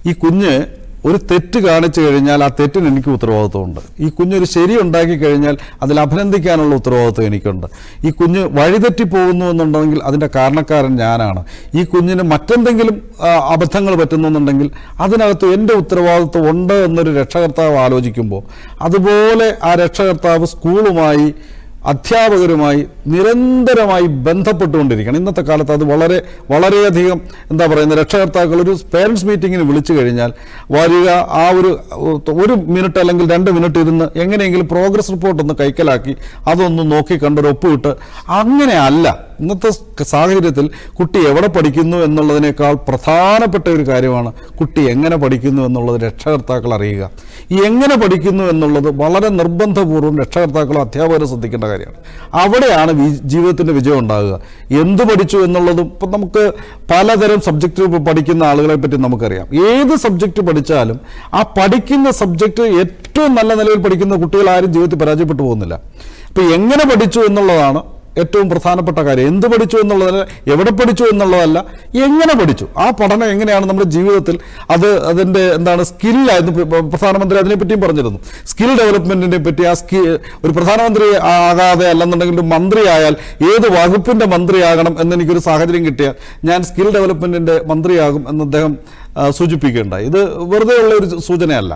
ഈ കുഞ്ഞ് ഒരു തെറ്റ് കാണിച്ചു കഴിഞ്ഞാൽ ആ തെറ്റിന് എനിക്ക് ഉത്തരവാദിത്വമുണ്ട്. ഈ കുഞ്ഞൊരു ശരി ഉണ്ടാക്കി കഴിഞ്ഞാൽ അതിൽ അഭിനന്ദിക്കാനുള്ള ഉത്തരവാദിത്വം എനിക്കുണ്ട്. ഈ കുഞ്ഞ് വഴിതെറ്റി പോകുന്നു എന്നുണ്ടെങ്കിൽ അതിൻ്റെ കാരണക്കാരൻ ഞാനാണ്. ഈ കുഞ്ഞിന് മറ്റെന്തെങ്കിലും അബദ്ധങ്ങൾ പറ്റുന്നുണ്ടെങ്കിൽ അതിനകത്ത് എൻ്റെ ഉത്തരവാദിത്വം ഉണ്ട് എന്നൊരു രക്ഷകർത്താവ് ആലോചിക്കുമ്പോൾ, അതുപോലെ ആ രക്ഷകർത്താവ് സ്കൂളുമായി അധ്യാപകരുമായി നിരന്തരമായി ബന്ധപ്പെട്ടുകൊണ്ടിരിക്കണം. ഇന്നത്തെ കാലത്ത് അത് വളരെയധികം രക്ഷകർത്താക്കൾ ഒരു പേരൻസ് മീറ്റിങ്ങിന് വിളിച്ചു കഴിഞ്ഞാൽ വരിക, ആ ഒരു മിനിറ്റ് അല്ലെങ്കിൽ 2 മിനിറ്റ് ഇരുന്ന് എങ്ങനെയെങ്കിലും പ്രോഗ്രസ് റിപ്പോർട്ട് ഒന്ന് കൈക്കലാക്കി അതൊന്ന് നോക്കി കണ്ടൊരു ഒപ്പിട്ട്, അങ്ങനെയല്ല ഇന്നത്തെ സാഹചര്യത്തിൽ കുട്ടി എവിടെ പഠിക്കുന്നു എന്നുള്ളതിനേക്കാൾ പ്രധാനപ്പെട്ട ഒരു കാര്യമാണ് കുട്ടി എങ്ങനെ പഠിക്കുന്നു എന്നുള്ളത് രക്ഷകർത്താക്കൾ അറിയുക. ഈ എങ്ങനെ പഠിക്കുന്നു എന്നുള്ളത് വളരെ നിർബന്ധപൂർവ്വം രക്ഷകർത്താക്കളും അധ്യാപകരും ശ്രദ്ധിക്കേണ്ട കാര്യമാണ്. അവിടെയാണ് ജീവിതത്തിൻ്റെ വിജയം ഉണ്ടാകുക. എന്ത് പഠിച്ചു എന്നുള്ളതും ഇപ്പം നമുക്ക് പലതരം സബ്ജക്റ്റ് പഠിക്കുന്ന ആളുകളെ പറ്റി നമുക്കറിയാം. ഏത് സബ്ജക്റ്റ് പഠിച്ചാലും ആ പഠിക്കുന്ന സബ്ജക്റ്റ് ഏറ്റവും നല്ല നിലയിൽ പഠിക്കുന്ന കുട്ടികൾ ആരും ജീവിതത്തിൽ പരാജയപ്പെട്ടു പോകുന്നില്ല. അപ്പം എങ്ങനെ പഠിച്ചു എന്നുള്ളതാണ് ഏറ്റവും പ്രധാനപ്പെട്ട കാര്യം. എന്ത് പഠിച്ചു എന്നുള്ളതല്ല, എവിടെ പഠിച്ചു എന്നുള്ളതല്ല, എങ്ങനെ പഠിച്ചു. ആ പഠനം എങ്ങനെയാണ് നമ്മുടെ ജീവിതത്തിൽ അതിൻ്റെ സ്കില്ലായിരുന്നു. പ്രധാനമന്ത്രി അതിനെപ്പറ്റിയും പറഞ്ഞിരുന്നു, സ്കിൽ ഡെവലപ്മെന്റിനെ പറ്റി. ഒരു പ്രധാനമന്ത്രി ആകാതെ അല്ലെന്നുണ്ടെങ്കിൽ ഒരു മന്ത്രിയായാൽ ഏത് വകുപ്പിന്റെ മന്ത്രിയാകണം എന്നെനിക്കൊരു സാഹചര്യം കിട്ടിയാൽ ഞാൻ സ്കിൽ ഡെവലപ്മെന്റിന്റെ മന്ത്രിയാകും എന്ന് അദ്ദേഹം സൂചിപ്പിക്കുകയുണ്ടായി. ഇത് വെറുതെ ഉള്ള ഒരു സൂചനയല്ല.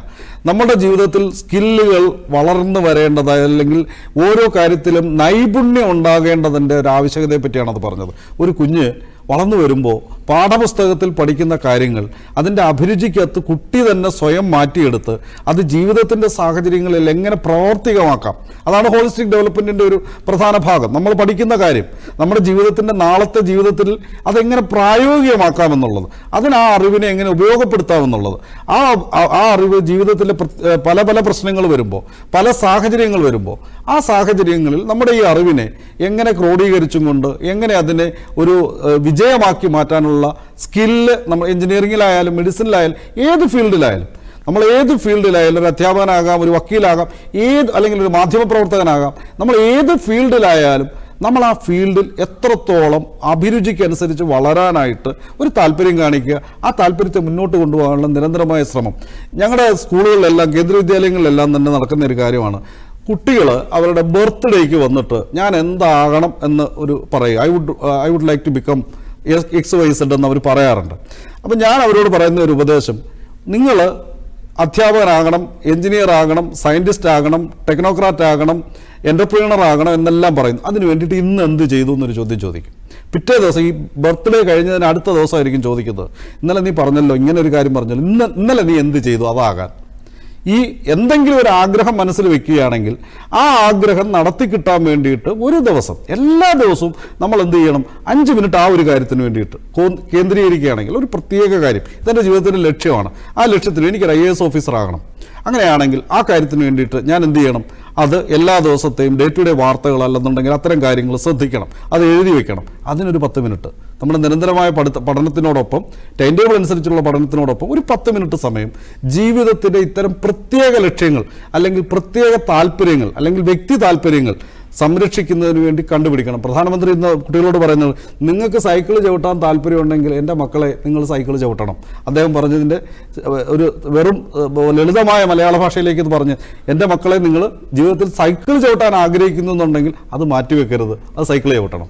നമ്മുടെ ജീവിതത്തിൽ സ്കില്ലുകൾ വളർന്നു വരേണ്ടതായ, അല്ലെങ്കിൽ ഓരോ കാര്യത്തിലും നൈപുണ്യം ഉണ്ടാകേണ്ടതിൻ്റെ ഒരു ആവശ്യകതയെ പറ്റിയാണ് അത് പറഞ്ഞത്. ഒരു കുഞ്ഞ് വളർന്നു വരുമ്പോൾ പാഠപുസ്തകത്തിൽ പഠിക്കുന്ന കാര്യങ്ങൾ അതിൻ്റെ അഭിരുചിക്കകത്ത് കുട്ടി തന്നെ സ്വയം മാറ്റിയെടുത്ത് അത് ജീവിതത്തിൻ്റെ സാഹചര്യങ്ങളിൽ എങ്ങനെ പ്രാവർത്തികമാക്കാം, അതാണ് ഹോളിസ്റ്റിക് ഡെവലപ്മെൻറ്റിൻ്റെ ഒരു പ്രധാന ഭാഗം. നമ്മൾ പഠിക്കുന്ന കാര്യം നമ്മുടെ ജീവിതത്തിൻ്റെ നാളത്തെ ജീവിതത്തിൽ അതെങ്ങനെ പ്രായോഗികമാക്കാമെന്നുള്ളത്, അതിന് ആ അറിവിനെ എങ്ങനെ ഉപയോഗപ്പെടുത്താമെന്നുള്ളത്, ആ അറിവ് ജീവിതത്തിലെ പല പല പ്രശ്നങ്ങൾ വരുമ്പോൾ, പല സാഹചര്യങ്ങൾ വരുമ്പോൾ, ആ സാഹചര്യങ്ങളിൽ നമ്മുടെ ഈ അറിവിനെ എങ്ങനെ ക്രോഡീകരിച്ചും കൊണ്ട് എങ്ങനെ അതിനെ ഒരു വിജയമാക്കി മാറ്റാനുള്ള സ്കില്ല് നമ്മൾ എഞ്ചിനീയറിംഗിലായാലും മെഡിസിനിലായാലും ഏത് ഫീൽഡിലായാലും, നമ്മൾ ഏത് ഫീൽഡിലായാലും ഒരു അധ്യാപകനാകാം, ഒരു വക്കീലാകാം, അല്ലെങ്കിൽ ഒരു മാധ്യമപ്രവർത്തകനാകാം, നമ്മൾ ഏത് ഫീൽഡിലായാലും നമ്മൾ ആ ഫീൽഡിൽ എത്രത്തോളം അഭിരുചിക്കനുസരിച്ച് വളരാനായിട്ട് ഒരു താല്പര്യം കാണിക്കുക, ആ താല്പര്യത്തെ മുന്നോട്ട് കൊണ്ടുപോകാനുള്ള നിരന്തരമായ ശ്രമം ഞങ്ങളുടെ സ്കൂളുകളിലെല്ലാം കേന്ദ്രീയ വിദ്യാലയങ്ങളിലെല്ലാം തന്നെ നടക്കുന്ന ഒരു കാര്യമാണ്. കുട്ടികൾ അവരുടെ ബർത്ത്ഡേക്ക് വന്നിട്ട് ഞാൻ എന്താകണം എന്ന് പറയുക, I would like to become XYZ എന്ന് അവർ പറയാറുണ്ട്. അപ്പം ഞാൻ അവരോട് പറയുന്ന ഒരു ഉപദേശം, നിങ്ങൾ അധ്യാപകനാകണം, എഞ്ചിനീയർ ആകണം, സയൻറ്റിസ്റ്റ് ആകണം, ടെക്നോക്രാറ്റ് ആകണം, എൻ്റർപ്രീനർ ആകണം എന്നെല്ലാം പറയുന്നു. അതിന് വേണ്ടിയിട്ട് ഇന്ന് എന്ത് ചെയ്തു എന്നൊരു ചോദ്യം ചോദിക്കും. പിറ്റേ ദിവസം ഈ ബർത്ത്ഡേ കഴിഞ്ഞതിന് അടുത്ത ദിവസമായിരിക്കും ചോദിക്കുന്നത്, ഇന്നലെ നീ പറഞ്ഞല്ലോ, ഇങ്ങനെ ഒരു കാര്യം പറഞ്ഞല്ലോ, ഇന്നലെ നീ എന്ത് ചെയ്തു അതാകാൻ. ഈ എന്തെങ്കിലും ഒരു ആഗ്രഹം മനസ്സിൽ വെക്കുകയാണെങ്കിൽ ആ ആഗ്രഹം നടത്തി കിട്ടാൻ വേണ്ടിയിട്ട് ഒരു ദിവസം, എല്ലാ ദിവസവും നമ്മൾ എന്ത് ചെയ്യണം, 5 മിനിറ്റ് ആ ഒരു കാര്യത്തിന് വേണ്ടിയിട്ട് കേന്ദ്രീകരിക്കുകയാണെങ്കിൽ, ഒരു പ്രത്യേക കാര്യം, ഇതെൻ്റെ ജീവിതത്തിൻ്റെ ലക്ഷ്യമാണ്, ആ ലക്ഷ്യത്തിന് എനിക്കൊരു IAS ഓഫീസർ ആകണം, അങ്ങനെയാണെങ്കിൽ ആ കാര്യത്തിന് വേണ്ടിയിട്ട് ഞാൻ എന്ത് ചെയ്യണം, അത് എല്ലാ ദിവസത്തെയും ഡേ ടു ഡേ വാർത്തകൾ അല്ലെന്നുണ്ടെങ്കിൽ അത്തരം കാര്യങ്ങൾ ശ്രദ്ധിക്കണം, അത് എഴുതി വെക്കണം. അതിനൊരു 10 മിനിറ്റ് നമ്മുടെ നിരന്തരമായ പഠനത്തിനോടൊപ്പം, ടൈം ടേബിൾ അനുസരിച്ചുള്ള പഠനത്തിനോടൊപ്പം ഒരു 10 മിനിറ്റ് സമയം ജീവിതത്തിൻ്റെ ഇത്തരം പ്രത്യേക ലക്ഷ്യങ്ങൾ അല്ലെങ്കിൽ പ്രത്യേക താല്പര്യങ്ങൾ അല്ലെങ്കിൽ വ്യക്തി താല്പര്യങ്ങൾ സംരക്ഷിക്കുന്നതിന് വേണ്ടി കണ്ടുപിടിക്കണം. പ്രധാനമന്ത്രി ഇന്ന് കുട്ടികളോട് പറയുന്നത്, നിങ്ങൾക്ക് സൈക്കിൾ ചവിട്ടാൻ താല്പര്യമുണ്ടെങ്കിൽ എൻ്റെ മക്കളെ നിങ്ങൾ സൈക്കിൾ ചവിട്ടണം. അദ്ദേഹം പറഞ്ഞതിൻ്റെ ഒരു വെറും ലളിതമായ മലയാള ഭാഷയിലേക്ക് ഇത് പറഞ്ഞ്, എൻ്റെ മക്കളെ നിങ്ങൾ ജീവിതത്തിൽ സൈക്കിൾ ചവിട്ടാൻ ആഗ്രഹിക്കുന്നു എന്നുണ്ടെങ്കിൽ അത് മാറ്റിവെക്കരുത്, അത് സൈക്കിൾ ചവിട്ടണം.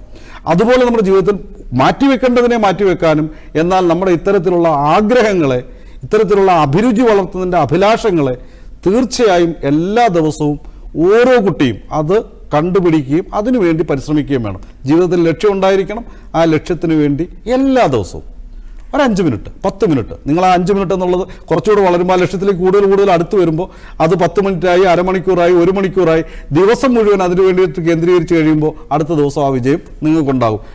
അതുപോലെ നമ്മുടെ ജീവിതത്തിൽ മാറ്റിവെക്കേണ്ടതിനെ മാറ്റിവെക്കാനും, എന്നാൽ നമ്മുടെ ഇത്തരത്തിലുള്ള ആഗ്രഹങ്ങളെ, ഇത്തരത്തിലുള്ള അഭിരുചി വളർത്തുന്നതിൻ്റെ അഭിലാഷങ്ങളെ തീർച്ചയായും എല്ലാ ദിവസവും ഓരോ കുട്ടിയും അത് കണ്ടുപിടിക്കുകയും അതിനുവേണ്ടി പരിശ്രമിക്കുകയും വേണം. ജീവിതത്തിൽ ലക്ഷ്യം ഉണ്ടായിരിക്കണം. ആ ലക്ഷ്യത്തിന് വേണ്ടി എല്ലാ ദിവസവും ഒരു 5 മിനിറ്റ് 10 മിനിറ്റ്, നിങ്ങൾ ആ 5 മിനിറ്റ് എന്നുള്ളത് കുറച്ചുകൂടെ വളരുമ്പോൾ, ആ ലക്ഷ്യത്തിലേക്ക് കൂടുതൽ അടുത്ത് വരുമ്പോൾ അത് 10 മിനിറ്റായി, അരമണിക്കൂറായി, 1 മണിക്കൂറായി, ദിവസം മുഴുവൻ അതിനു വേണ്ടിയിട്ട് കേന്ദ്രീകരിച്ച് കഴിയുമ്പോൾ അടുത്ത ദിവസം ആ വിജയം നിങ്ങൾക്കുണ്ടാകും.